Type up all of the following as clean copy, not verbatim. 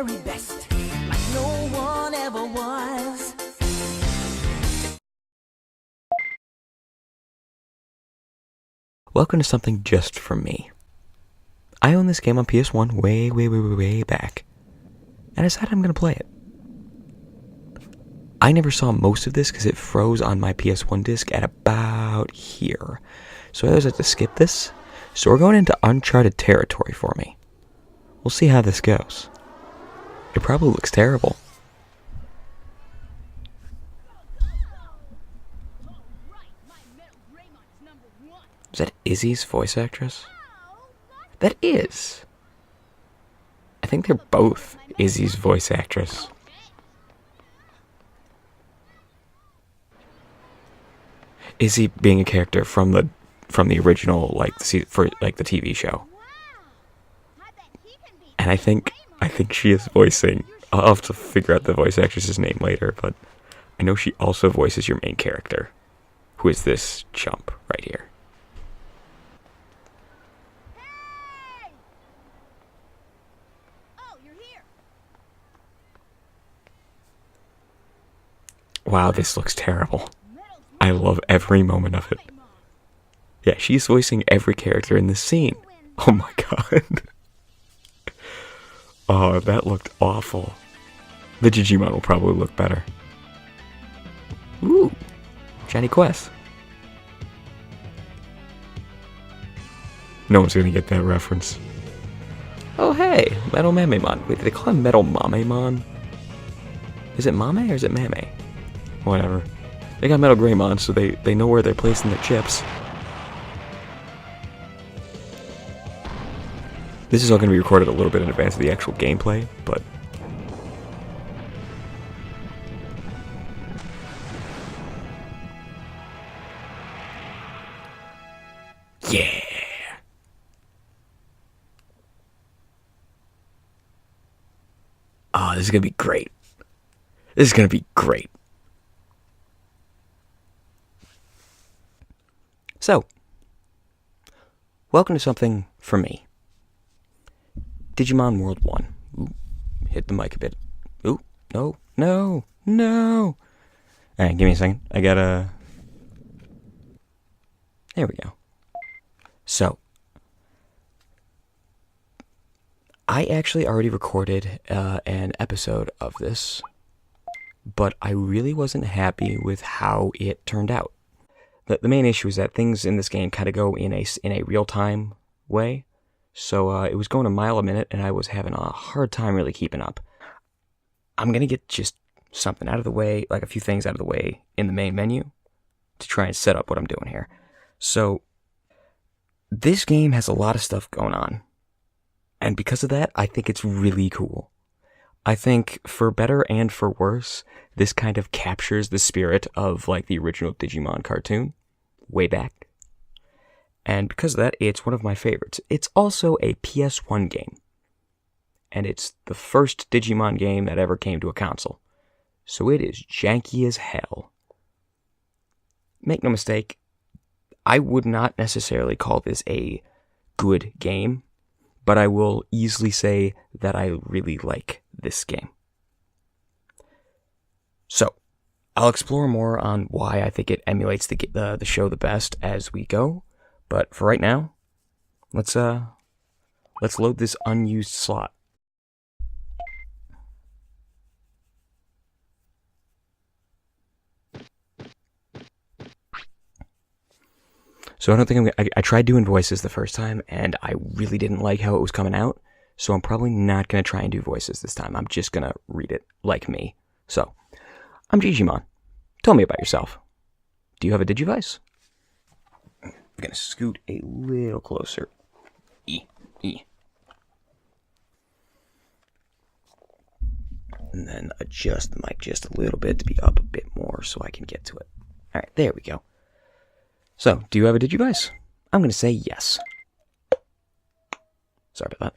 very best, like no one ever was. Welcome to something just for me. I own this game on PS1 way back, and I decided I'm going to play it. I never saw most of this because it froze on my PS1 disc at about here. So I always had to skip this. So we're going into uncharted territory for me. We'll see how this goes. It probably looks terrible. Is that Izzy's voice actress? That is. I think they're both Izzy's voice actress. Izzy being a character from the original, like the TV show. And I think she is voicing. I'll have to figure out the voice actress's name later, but I know she also voices your main character, who is this chump right here. Wow, this looks terrible. I love every moment of it. Yeah, she's voicing every character in this scene. Oh my god. Oh, that looked awful. The Digimon will probably look better. Ooh, shiny quest. No one's gonna get that reference. Oh hey, Metal Mamemon. Wait, did they call him Metal Mamemon? Is it Mame or is it Mame? Whatever. They got Metal Greymon, so they know where they're placing their chips. This is all going to be recorded a little bit in advance of the actual gameplay, but... yeah! Oh, this is going to be great. This is going to be great. So, welcome to something for me. Digimon World 1. Ooh, hit the mic a bit. Ooh, no. Alright, give me a second. I gotta... There we go. So, I actually already recorded an episode of this, but I really wasn't happy with how it turned out. The main issue is that things in this game kind of go in a real-time way. So it was going a mile a minute, and I was having a hard time really keeping up. I'm going to get just something out of the way, like a few things out of the way in the main menu to try and set up what I'm doing here. So this game has a lot of stuff going on. And because of that, I think it's really cool. I think, for better and for worse, this kind of captures the spirit of, like, the original Digimon cartoon, way back. And because of that, it's one of my favorites. It's also a PS1 game. And it's the first Digimon game that ever came to a console. So it is janky as hell. Make no mistake, I would not necessarily call this a good game, but I will easily say that I really like this game. So, I'll explore more on why I think it emulates the show the best as we go, but for right now, let's load this unused slot. So I don't think I tried doing voices the first time, and I really didn't like how it was coming out, so I'm probably not going to try and do voices this time. I'm just going to read it like me. So, I'm Digimon. Tell me about yourself. Do you have a Digivice? I'm going to scoot a little closer. And then adjust the mic just a little bit to be up a bit more so I can get to it. Alright, there we go. So, do you have a Digivice? I'm going to say yes. Sorry about that.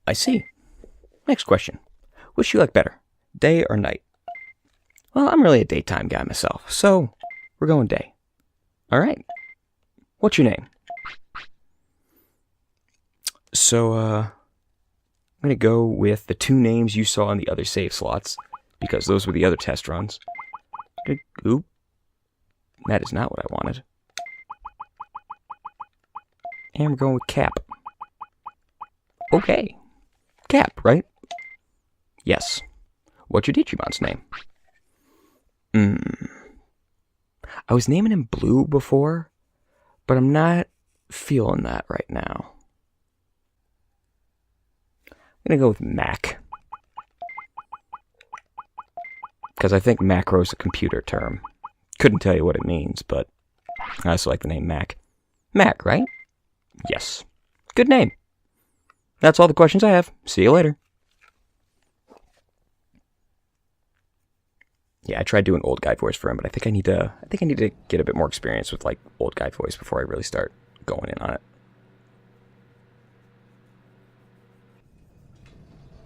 I see. Next question. Which do you like better, day or night? Well, I'm really a daytime guy myself, so we're going day. Alright. What's your name? So, I'm going to go with the 2 names you saw in the other save slots, because those were the other test runs. Oop. That is not what I wanted. And we're going with Cap. Okay. Cap, right? Yes. What's your Digimon's name? I was naming him Blue before, but I'm not feeling that right now. I'm going to go with Mac. Because I think macro's a computer term. Couldn't tell you what it means, but I also like the name Mac. Mac, right? Yes. Good name. That's all the questions I have. See you later. Yeah, I tried doing old guy voice for him, but I think I need to get a bit more experience with like old guy voice before I really start going in on it.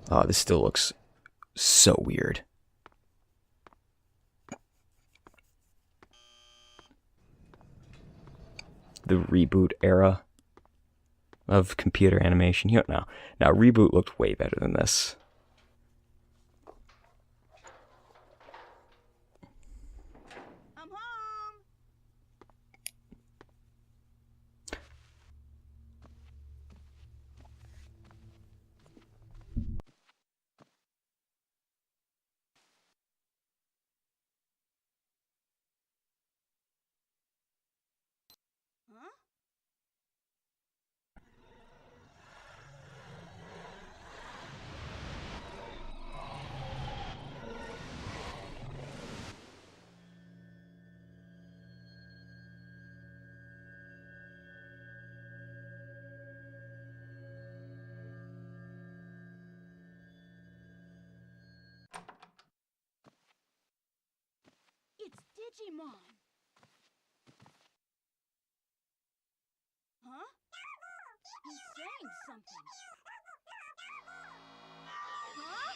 Oh, this still looks so weird. The reboot era of computer animation. You know, now reboot looked way better than this. I'm home. Huh? It's Digimon. Huh? He's saying something. Huh?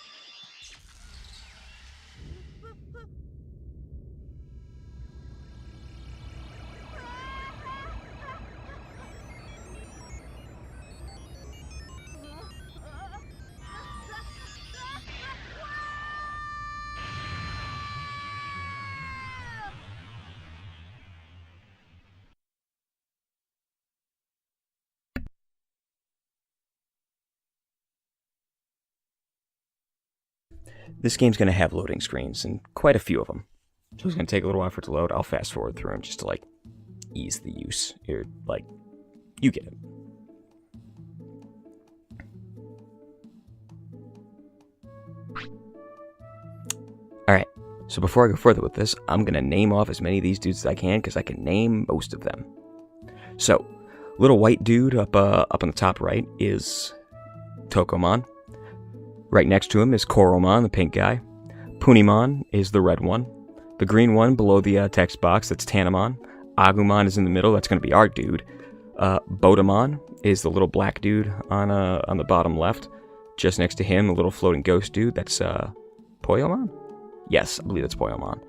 This game's going to have loading screens, and quite a few of them. So it's going to take a little while for it to load. I'll fast forward through them just to, like, ease the use. You're, like, you get it. Alright, so before I go further with this, I'm going to name off as many of these dudes as I can, because I can name most of them. So, little white dude up on the top right is Tokomon. Right next to him is Koromon, the pink guy. Punimon is the red one. The green one below the text box, that's Tanamon. Agumon is in the middle, that's going to be our dude. Bodamon is the little black dude on the bottom left. Just next to him, a little floating ghost dude, that's Poyomon? Yes, I believe that's Poyomon.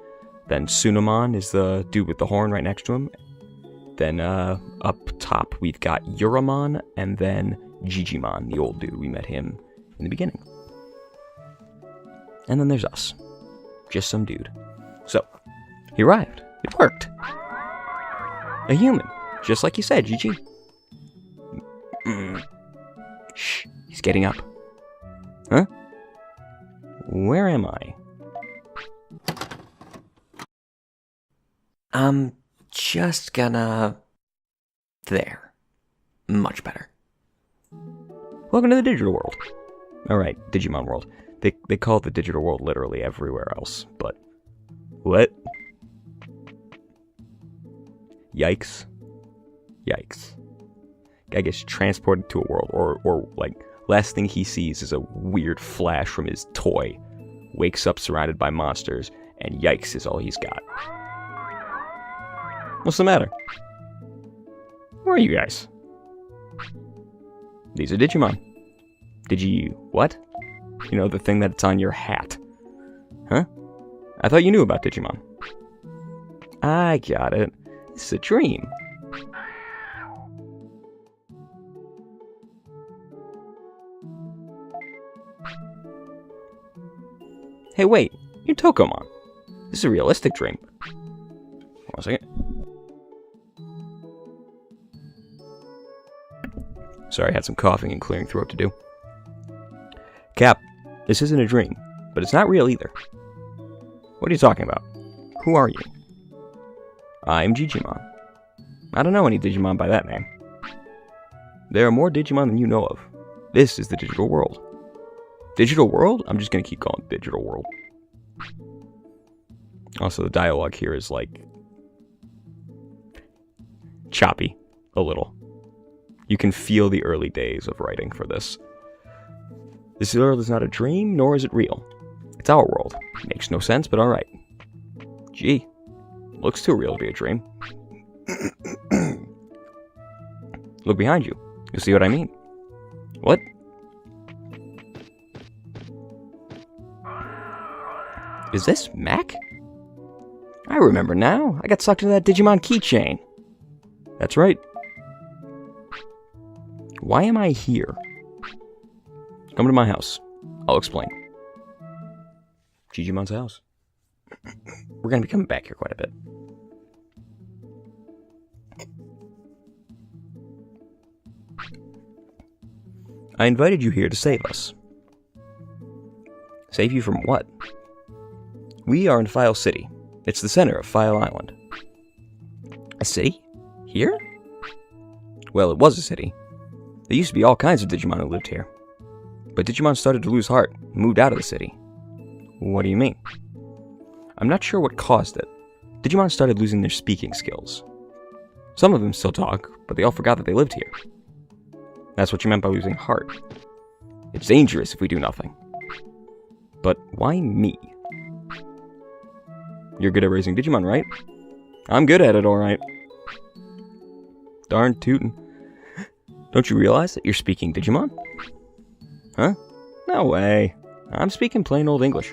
Then Sunamon is the dude with the horn right next to him. Then up top, we've got Uramon, and then Digimon, the old dude. We met him in the beginning. And then there's us. Just some dude. So, he arrived. It worked. A human. Just like you said, GG. Shh. He's getting up. Huh? Where am I? I'm just gonna... There. Much better. Welcome to the digital world. Alright, Digimon world. They call it the digital world literally everywhere else, but... What? Yikes. Yikes. Guy gets transported to a world, or like, last thing he sees is a weird flash from his toy. Wakes up surrounded by monsters, and yikes is all he's got. What's the matter? Where are you guys? These are Digimon. What? You know, the thing that's on your hat. Huh? I thought you knew about Digimon. I got it. It's a dream. Hey, wait, you're Tokomon. This is a realistic dream. Hold on a second. Sorry, I had some coughing and clearing throat to do. Cap, this isn't a dream, but it's not real either. What are you talking about? Who are you? I'm Digimon. I don't know any Digimon by that name. There are more Digimon than you know of. This is the digital world. Digital world? I'm just gonna keep calling it digital world. Also, the dialogue here is like choppy a little. You can feel the early days of writing for this. This world is not a dream, nor is it real. It's our world. Makes no sense, but alright. Gee, looks too real to be a dream. Look behind you. You'll see what I mean. What? Is this Mac? I remember now. I got sucked into that Digimon keychain. That's right. Why am I here? Come to my house. I'll explain. Digimon's house. We're going to be coming back here quite a bit. I invited you here to save us. Save you from what? We are in File City. It's the center of File Island. A city? Here? Well, it was a city. There used to be all kinds of Digimon who lived here. But Digimon started to lose heart and moved out of the city. What do you mean? I'm not sure what caused it. Digimon started losing their speaking skills. Some of them still talk, but they all forgot that they lived here. That's what you meant by losing heart. It's dangerous if we do nothing. But why me? You're good at raising Digimon, right? I'm good at it, alright. Darn tootin'. Don't you realize that you're speaking Digimon? Huh? No way. I'm speaking plain old English.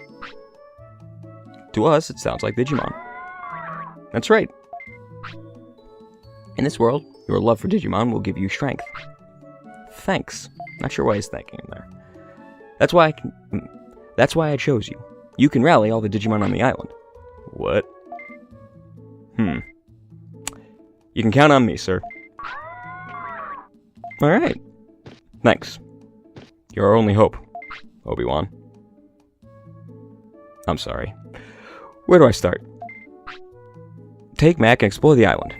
To us, it sounds like Digimon. That's right. In this world, your love for Digimon will give you strength. Thanks. Not sure why he's thanking him there. That's why I chose you. You can rally all the Digimon on the island. What? You can count on me, sir. Alright. Thanks. You're our only hope, Obi-Wan. I'm sorry. Where do I start? Take Mac and explore the island.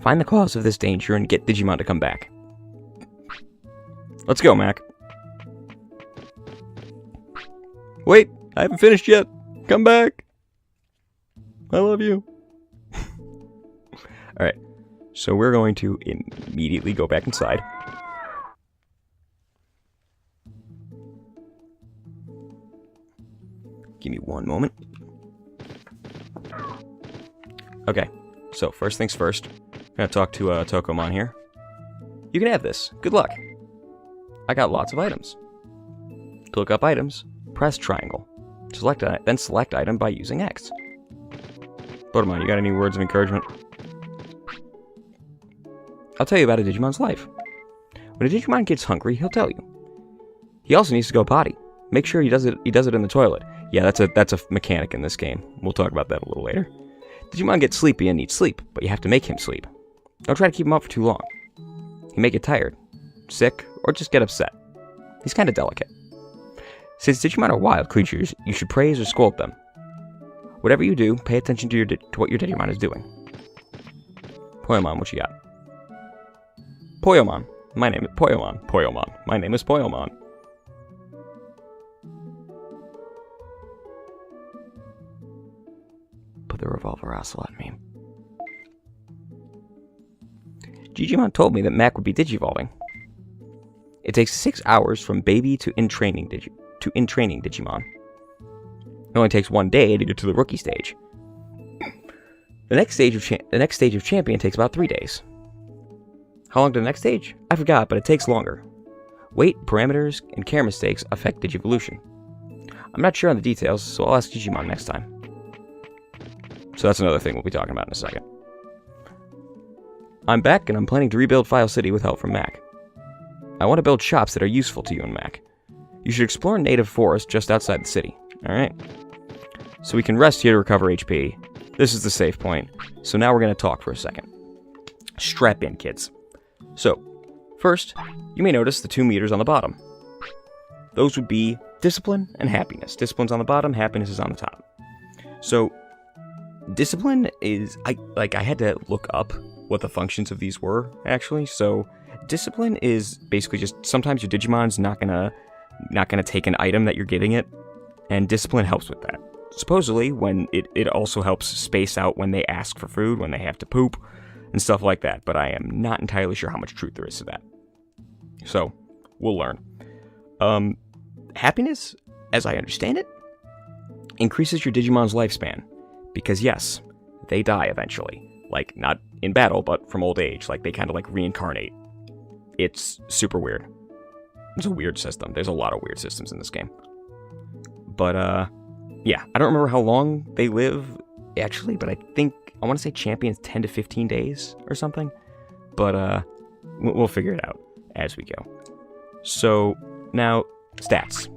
Find the cause of this danger and get Digimon to come back. Let's go, Mac. Wait, I haven't finished yet. Come back. I love you. Alright, so we're going to immediately go back inside. Give me one moment. Okay, so first things first. I'm gonna talk to Tokomon here. You can have this. Good luck. I got lots of items. To look up items, press triangle. Then select item by using X. Tokomon, you got any words of encouragement? I'll tell you about a Digimon's life. When a Digimon gets hungry, he'll tell you. He also needs to go potty. Make sure he does it in the toilet. Yeah, that's a mechanic in this game. We'll talk about that a little later. Digimon gets sleepy and needs sleep, but you have to make him sleep. Don't try to keep him up for too long. He may get tired, sick, or just get upset. He's kind of delicate. Since Digimon are wild creatures, you should praise or scold them. Whatever you do, pay attention to what your Digimon is doing. Poyomon, what you got? Poyomon. My name is Poyomon. Poyomon. My name is Poyomon. Put the revolver ocelot meme. Digimon told me that Mac would be digivolving. It takes 6 hours from baby to in training Digimon. It only takes 1 day to get to the rookie stage. The next stage of champion takes about 3 days. How long to the next stage? I forgot, but it takes longer. Weight, parameters, and care mistakes affect Digivolution. I'm not sure on the details, so I'll ask Digimon next time. So that's another thing we'll be talking about in a second. I'm back, and I'm planning to rebuild File City with help from Mac. I want to build shops that are useful to you and Mac. You should explore native forest just outside the city. Alright? So we can rest here to recover HP. This is the save point. So now we're going to talk for a second. Strap in, kids. So, first, you may notice the 2 meters on the bottom. Those would be discipline and happiness. Discipline's on the bottom, happiness is on the top. So, discipline is... I had to look up what the functions of these were, actually. So, discipline is basically just... Sometimes your Digimon's not gonna take an item that you're giving it, and discipline helps with that. Supposedly, when it also helps space out when they ask for food, when they have to poop, and stuff like that. But I am not entirely sure how much truth there is to that. So, we'll learn. Happiness, as I understand it, increases your Digimon's lifespan. Because yes, they die eventually. Like, not in battle, but from old age. Like, they kind of like reincarnate. It's super weird. It's a weird system. There's a lot of weird systems in this game. But, yeah, I don't remember how long they live, actually, but I want to say Champion's 10 to 15 days or something. But, we'll figure it out as we go. So, now, stats.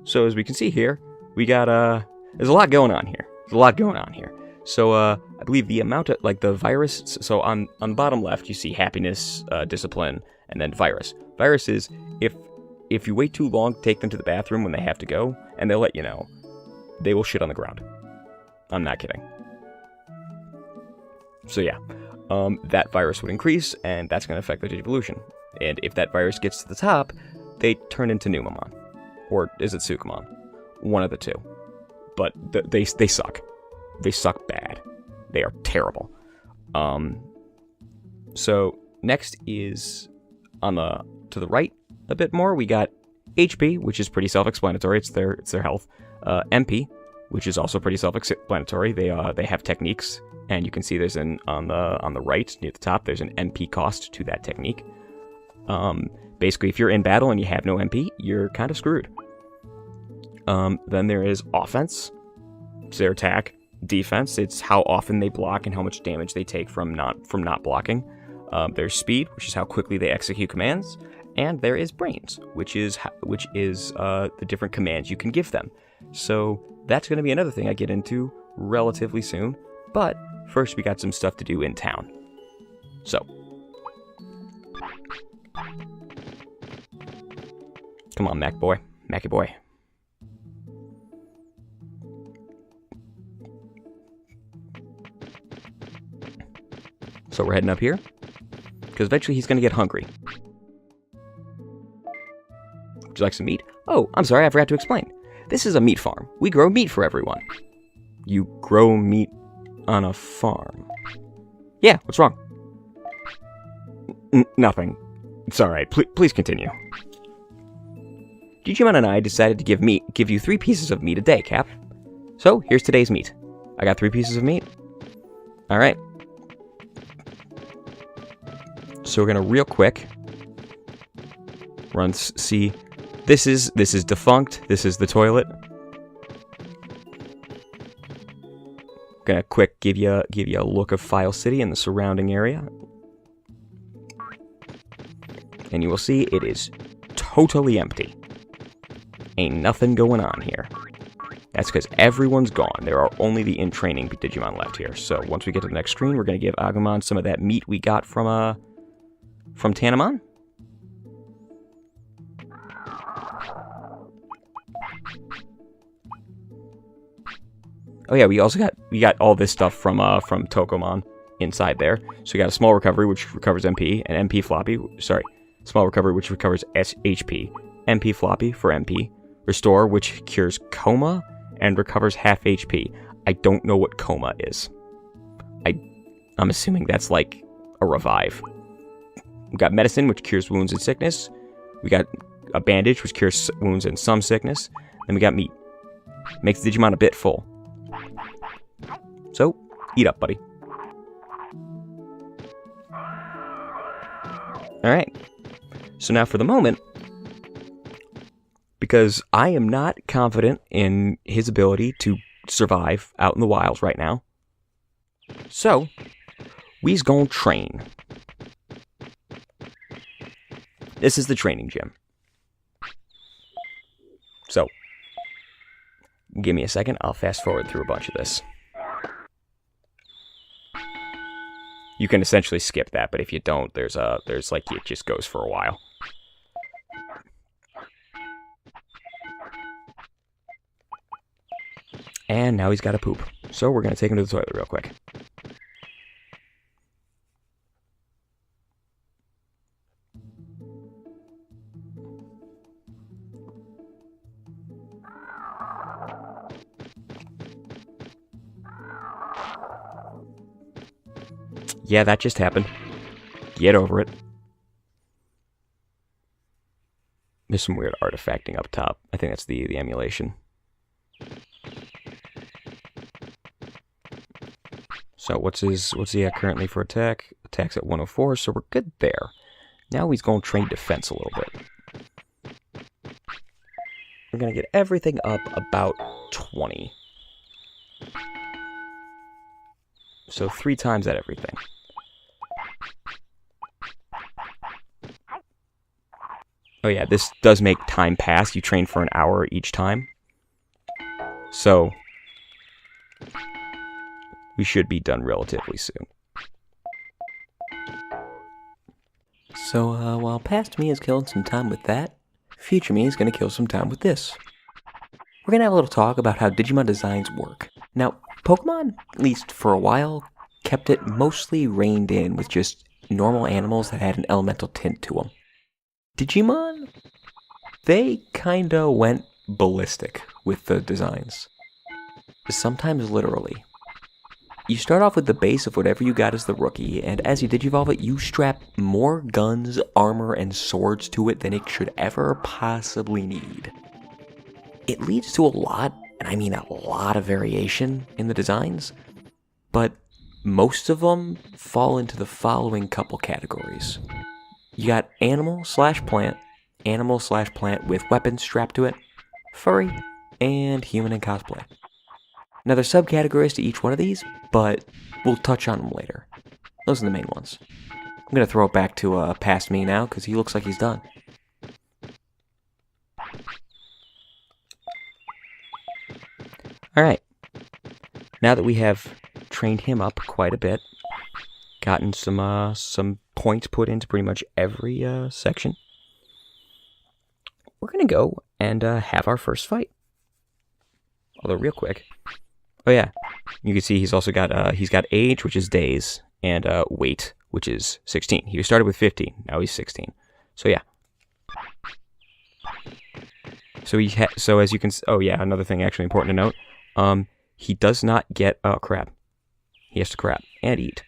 So, as we can see here, we got, there's a lot going on here. So, I believe the amount of, like, the virus, so on the bottom left, you see happiness, discipline, and then virus. Virus is, if you wait too long to take them to the bathroom when they have to go, and they'll let you know, they will shit on the ground. I'm not kidding. So yeah, that virus would increase, and that's going to affect the Digivolution. And if that virus gets to the top, they turn into Numamon. Or is it Sukamon? One of the two. But they suck. They suck bad. They are terrible. So next is to the right a bit more. We got HP, which is pretty self-explanatory. It's their health. MP, which is also pretty self-explanatory. They have techniques, and you can see there's on the right near the top. There's an MP cost to that technique. Basically, if you're in battle and you have no MP, you're kind of screwed. Then there is offense. It's their attack. Defense. It's how often they block and how much damage they take from not blocking. There's speed, which is how quickly they execute commands, and there is brains, which is the different commands you can give them. So that's going to be another thing I get into relatively soon. But first, we got some stuff to do in town. So, come on, Mackie boy. So we're heading up here, because eventually he's going to get hungry. Would you like some meat? Oh, I'm sorry, I forgot to explain. This is a meat farm. We grow meat for everyone. You grow meat on a farm? Yeah, what's wrong? Nothing. It's alright, please continue. Digimon and I decided to give you 3 pieces of meat a day, Cap. So, here's today's meat. I got 3 pieces of meat. Alright. So we're gonna real quick see. This is defunct. This is the toilet. Gonna quick give you a look of File City and the surrounding area, and you will see it is totally empty. Ain't nothing going on here. That's because everyone's gone. There are only the in-training Digimon left here. So once we get to the next screen, we're gonna give Agumon some of that meat we got from Tanamon. Oh yeah, we got all this stuff from Tokomon inside there. So we got a small recovery which recovers MP, and MP floppy. Sorry, small recovery which recovers HP, MP floppy for MP, restore which cures coma and recovers half HP. I don't know what coma is. I'm assuming that's like a revive. We got medicine, which cures wounds and sickness. We got a bandage, which cures wounds and some sickness. Then we got meat. Makes the Digimon a bit full. So, eat up, buddy. Alright. So now for the moment, because I am not confident in his ability to survive out in the wilds right now, so we's gonna train. This is the training gym. So, give me a second. I'll fast forward through a bunch of this. You can essentially skip that, but if you don't, there's like, it just goes for a while. And now he's got to poop. So we're going to take him to the toilet real quick. Yeah, that just happened. Get over it. There's some weird artifacting up top. I think that's the emulation. So what's he at currently for attack? Attack's at 104, so we're good there. Now he's going to train defense a little bit. We're going to get everything up about 20. So 3 times that everything. Oh yeah, this does make time pass. You train for an hour each time. So we should be done relatively soon. So while past me is killing some time with that, future me is going to kill some time with this. We're going to have a little talk about how Digimon designs work. Now, Pokemon, at least for a while, kept it mostly reined in with just normal animals that had an elemental tint to them. Digimon, they kinda went ballistic with the designs. Sometimes literally. You start off with the base of whatever you got as the rookie, and as you digivolve it, you strap more guns, armor, and swords to it than it should ever possibly need. It leads to a lot, and I mean a lot of variation in the designs, but most of them fall into the following couple categories. You got animal/plant with weapons strapped to it, furry, and human in cosplay. Now there's subcategories to each one of these, but we'll touch on them later. Those are the main ones. I'm going to throw it back to past me now, because he looks like he's done. Alright. Now that we have trained him up quite a bit, gotten some points put into pretty much every section, we're going to go and have our first fight. Although real quick, oh yeah, you can see he's also got he's got age, which is days, and weight, which is 16. He started with 15, now he's 16. So yeah. So so as you can, oh yeah, another thing actually important to note, he does not get crab. He has to crab and eat.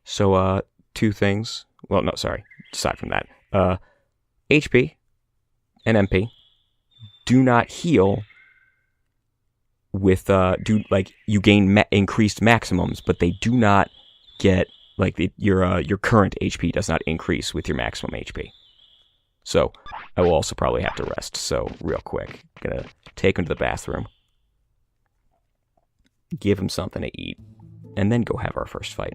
So 2 things. Well, no, sorry. Aside from that, HP and MP do not heal with you gain increased maximums, but they do not get your current HP does not increase with your maximum HP. So I will also probably have to rest. So real quick, gonna take him to the bathroom, give him something to eat, and then go have our first fight.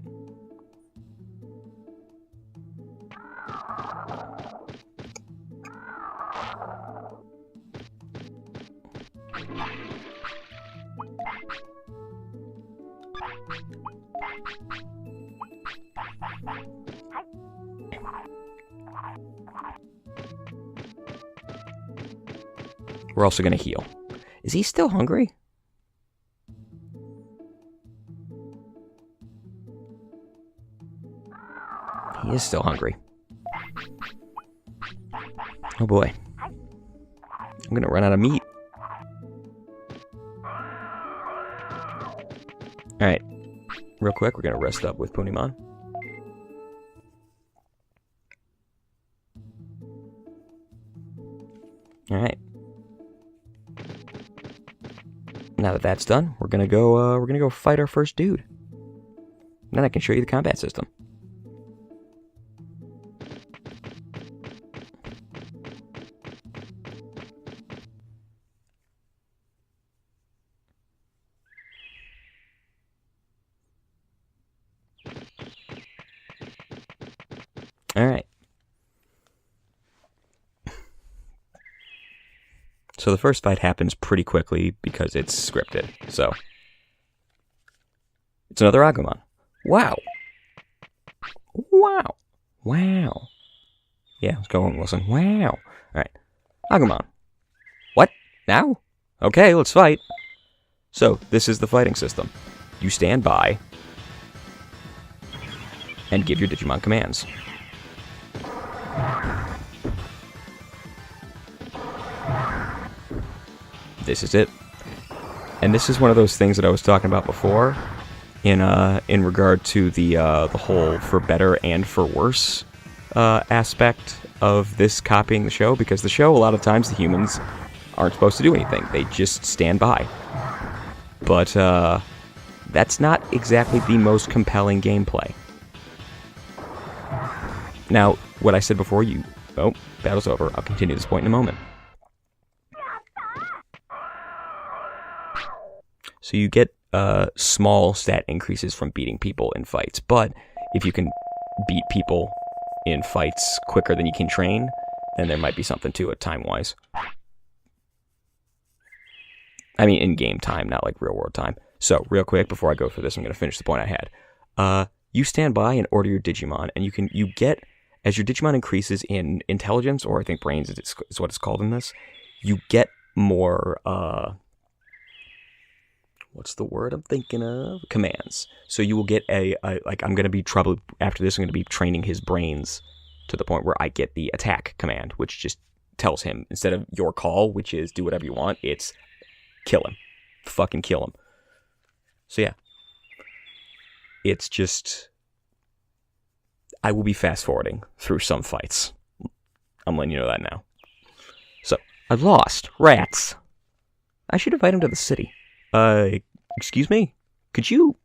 We're also going to heal. Is he still hungry? He is still hungry. Oh boy. I'm going to run out of meat. Alright. Real quick, we're going to rest up with Punimon. Alright. Now that that's done, we're gonna go fight our first dude. And then I can show you the combat system. Alright. So the first fight happens pretty quickly because it's scripted. So it's another Agumon. Wow. Wow. Wow. Yeah, let's go and listen. Wow. Alright. Agumon. What? Now? Okay, let's fight. So, this is the fighting system. You stand by and give your Digimon commands. This is it. And this is one of those things that I was talking about before in regard to the whole for better and for worse aspect of this copying the show, because the show, a lot of times, the humans aren't supposed to do anything. They just stand by. But that's not exactly the most compelling gameplay. Now, what I said before, oh, battle's over. I'll continue this point in a moment. So you get small stat increases from beating people in fights, but if you can beat people in fights quicker than you can train, then there might be something to it time-wise. I mean, in-game time, not like real-world time. So, real quick, before I go through this, I'm going to finish the point I had. You stand by and order your Digimon, and you get, as your Digimon increases in intelligence, or I think brains is what it's called in this, you get more, what's the word I'm thinking of? Commands. So you will get like, I'm going to be after this, I'm going to be training his brains to the point where I get the attack command, which just tells him, instead of your call, which is do whatever you want, it's kill him. Fucking kill him. So yeah. It's just, I will be fast forwarding through some fights. I'm letting you know that now. So, I've lost. Rats. I should invite him to the city. Excuse me? Could you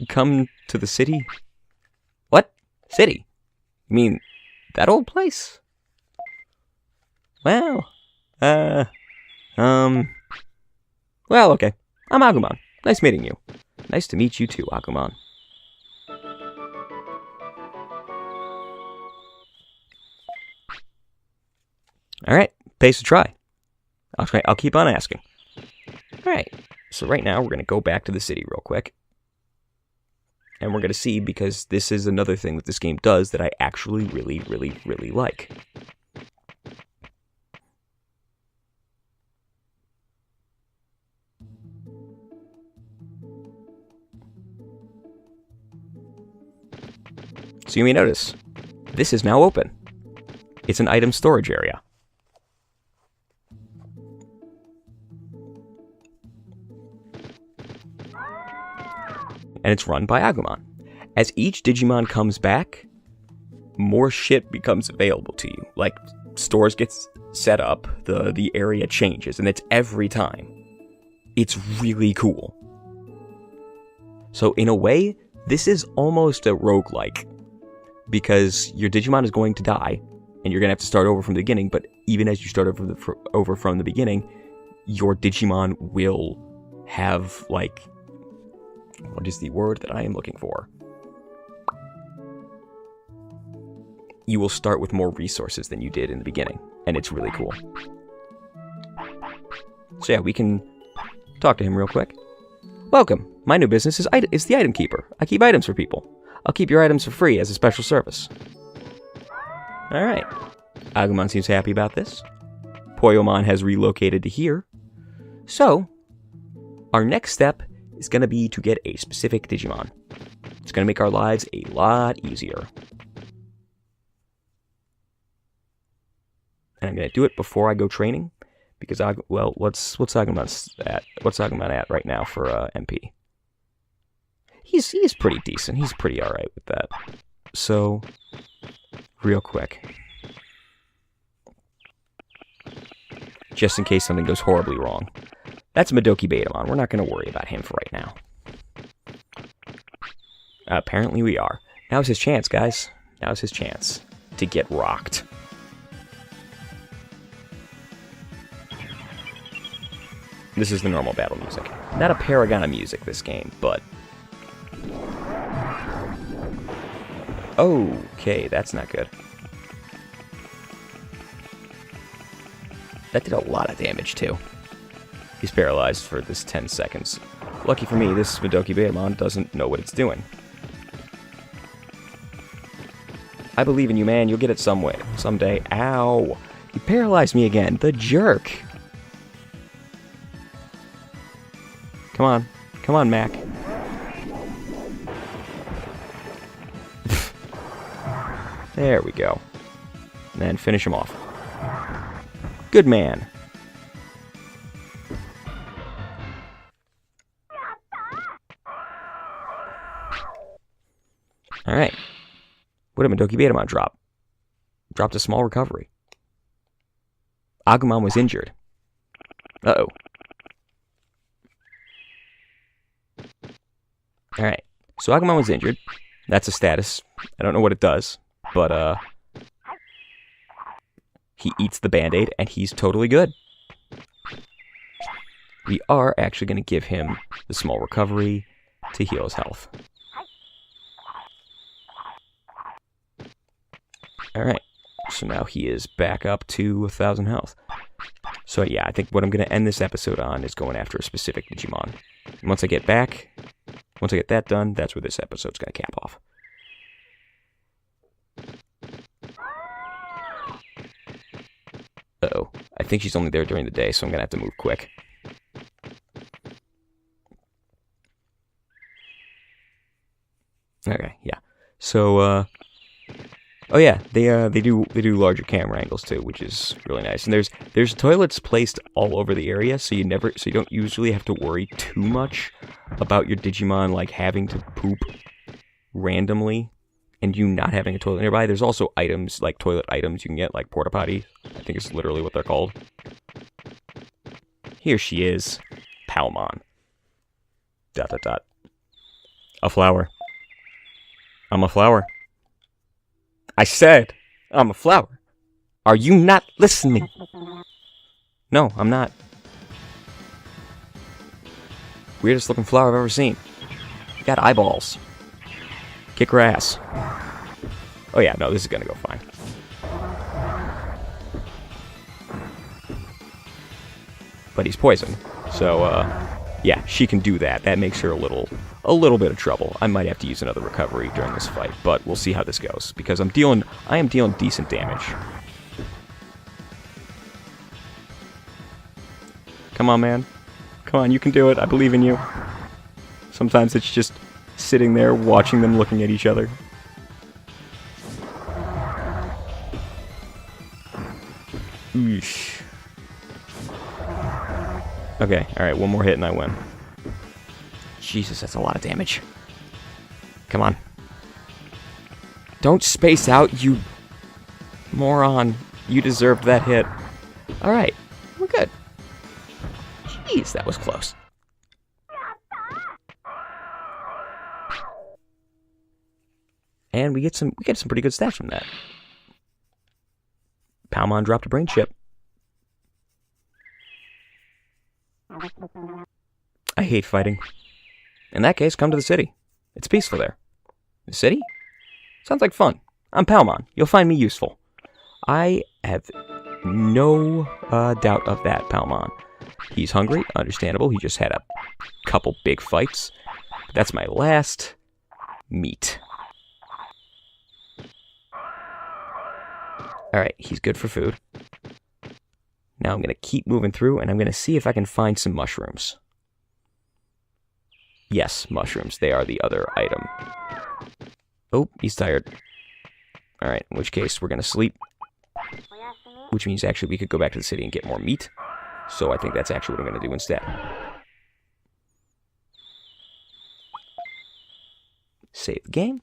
come to the city? What? City? You mean that old place? Well, well, okay. I'm Agumon. Nice meeting you. Nice to meet you too, Agumon. Alright, pays to try. I'll keep on asking. Alright, so right now we're going to go back to the city real quick. And we're going to see, because this is another thing that this game does that I actually really, really, really like. So you may notice, this is now open. It's an item storage area. And it's run by Agumon. As each Digimon comes back, more shit becomes available to you. Like, stores get set up, the area changes, and it's every time. It's really cool. So in a way, this is almost a roguelike, because your Digimon is going to die, and you're going to have to start over from the beginning, but even as you start over from the beginning, your Digimon will have, like, what is the word that I am looking for? You will start with more resources than you did in the beginning, and it's really cool. So yeah, we can talk to him real quick. Welcome. My new business is the Item Keeper. I keep items for people. I'll keep your items for free as a special service. Alright. Agumon seems happy about this. Poyomon has relocated to here. So, our next step is going to be to get a specific Digimon. It's going to make our lives a lot easier. And I'm going to do it before I go training, because what's Agumon at? What's Agumon at right now for MP? He's pretty decent. He's pretty all right with that. So, real quick, just in case something goes horribly wrong. That's Madoki Betamon. We're not going to worry about him for right now. Apparently we are. Now's his chance, guys. Now's his chance to get rocked. This is the normal battle music. Not a paragon of music, this game, but... Okay, that's not good. That did a lot of damage, too. He's paralyzed for this 10 seconds. Lucky for me, this Madoki Betamon doesn't know what it's doing. I believe in you, man. You'll get it some way, someday. Ow! He paralyzed me again. The jerk! Come on. Come on, Mac. There we go. And then finish him off. Good man. Alright. What did Madoki Betamon drop? Dropped a small recovery. Agumon was injured. Uh-oh. Alright. So Agumon was injured. That's a status. I don't know what it does. But, he eats the Band-Aid, and he's totally good. We are actually going to give him the small recovery to heal his health. Alright, so now he is back up to 1,000 health. So yeah, I think what I'm going to end this episode on is going after a specific Digimon. And once I get that done, that's where this episode's going to cap off. Uh-oh, I think she's only there during the day, so I'm going to have to move quick. Okay, yeah. So, oh yeah, they do larger camera angles too, which is really nice. And there's toilets placed all over the area, so you don't usually have to worry too much about your Digimon like having to poop randomly and you not having a toilet nearby. There's also items like toilet items you can get, like porta potty. I think it's literally what they're called. Here she is, Palmon. ... A flower. I'm a flower. I said, I'm a flower. Are you not listening? No, I'm not. Weirdest looking flower I've ever seen. Got eyeballs. Kick her ass. Oh yeah, no, this is gonna go fine. But he's poisoned, so yeah, she can do that. That makes her a little bit of trouble. I might have to use another recovery during this fight, but we'll see how this goes because I am dealing decent damage. Come on, man. Come on, you can do it. I believe in you. Sometimes it's just sitting there watching them looking at each other. Eesh. Okay, alright, one more hit and I win. Jesus, that's a lot of damage. Come on. Don't space out, you moron. You deserved that hit. Alright, we're good. Jeez, that was close. And we get some pretty good stats from that. Palmon dropped a brain chip. I hate fighting. In that case, come to the city. It's peaceful there. The city? Sounds like fun. I'm Palmon. You'll find me useful. I have no doubt of that, Palmon. He's hungry, understandable. He just had a couple big fights. That's my last meat. Alright, he's good for food. Now I'm going to keep moving through, and I'm going to see if I can find some mushrooms. Yes, mushrooms. They are the other item. Oh, he's tired. Alright, in which case we're going to sleep. Which means actually we could go back to the city and get more meat. So I think that's actually what I'm going to do instead. Save the game.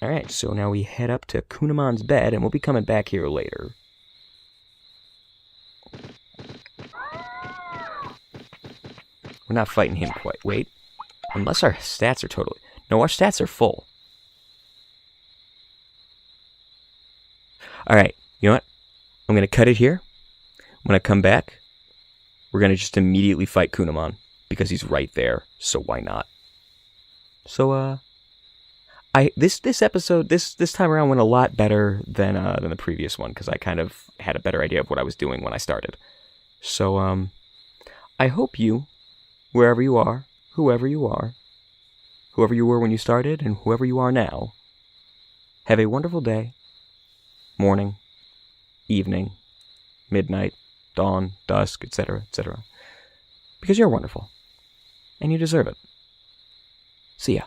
Alright, so now we head up to Kunamon's bed, and we'll be coming back here later. We're not fighting him quite. Wait. Unless our stats are totally... No, our stats are full. Alright, you know what? I'm going to cut it here. When I come back, we're going to just immediately fight Kunamon, because he's right there, so why not? So, this episode this time around went a lot better than the previous one, because I kind of had a better idea of what I was doing when I started. So I hope you, wherever you are, whoever you were when you started, and whoever you are now, have a wonderful day, morning, evening, midnight, dawn, dusk, etc., etc. Because you're wonderful, and you deserve it. See ya.